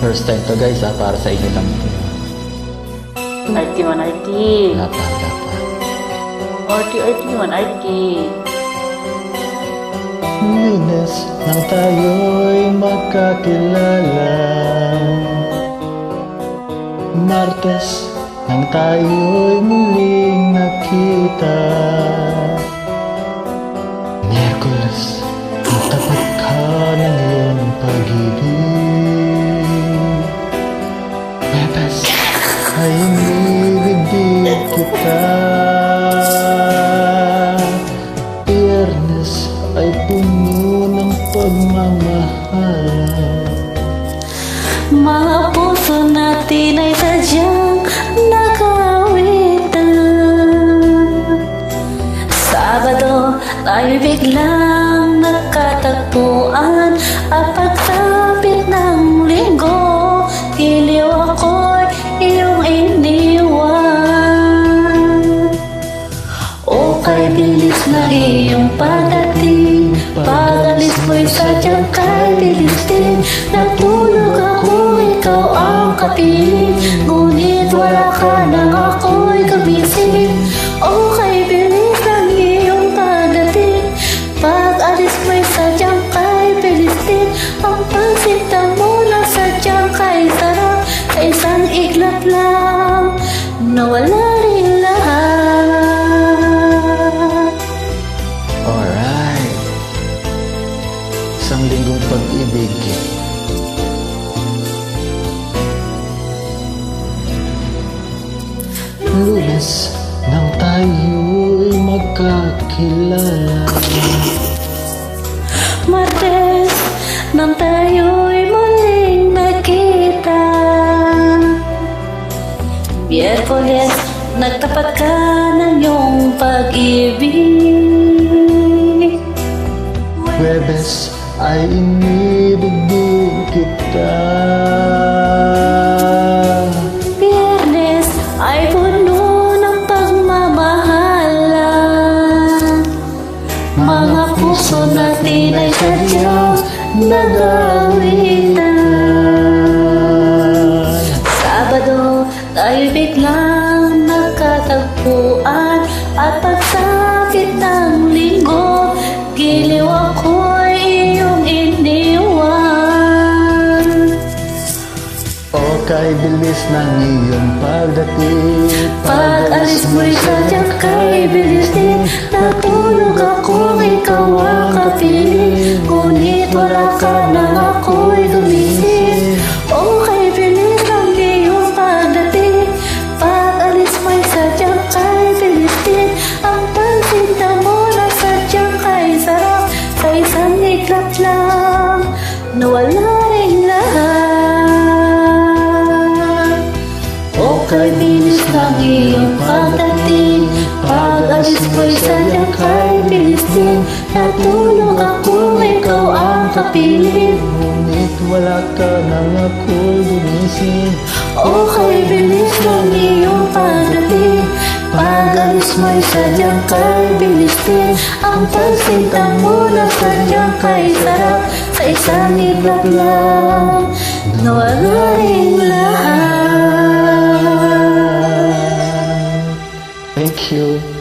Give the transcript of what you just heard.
First time to guys ha, para sa inyo lang ito. Arty man arty. Wala pa. Arty man arty. Lunes nang tayo'y magkakilala, Martes nang tayo'y muling nakita, Miyerkules nang tapat ka ng iyong pag-ibig, Huwebes ay inibig kita, Biyernes ay puno ng pagmamahal. Mga puso natin ay sadyang nag-aawitan. Sabado tayo biglang nagkatagpuan, at pagsapit ng linggo, tiliw ako'y iyong iniwan. O kay bilis na iyong pagdating, pag-alis mo'y sadyang kay bilis din. Natulog ako, ikaw ang kapiling, ngunit wala ka nang ako'y gumising. O kay bilis ng iyong pagdating, pag-alis mo'y sadyang kay bilis din. Ang pagsinta mo na sadyang kay sarap, sa isang iglap lang nawala rin lahat. Alright. Isang linggong pag-ibig. Lunes nang tayo'y magkakilala, Martes nang tayo'y muling nakita, Miyerkules nagtapat ka ng iyong pag-ibig, Huwebes ay inibig kita, Biyernes ay puno ng pagmamahalan. Mga puso natin ay sadyang nag-aawitan. Sabado tayo biglang nagkatagpuan, at pagsapit ng linggo, giliw ako'y iyong iniwan. o kay bilis ng iyong pagdating, Pag-alis mo'y sadyang kay bilis din. Natulog ako, ikaw ang kapiling, ngunit wala ka nang ako'y gumising. O kay bilis ng iyong pagdating, pag-alis mo'y sadyang kay bilis din. Ang pagsinta mo na sadyang kay sarap, sa isang iglap lang nawala rin lahat. O kay bilis ng iyong pagdating, pag-alis mo'y sadyang kay bilis din. Natulog ako, ikaw ang kapiling, ngunit wala ka nang ako'y gumising. o kay bilis ng iyong pagdating, pag-alis mo'y sadyang kay bilis din. Ang pagsinta mo na sadyang kay sarap, sa isang iglap lang nawala rin lahat. Thank you.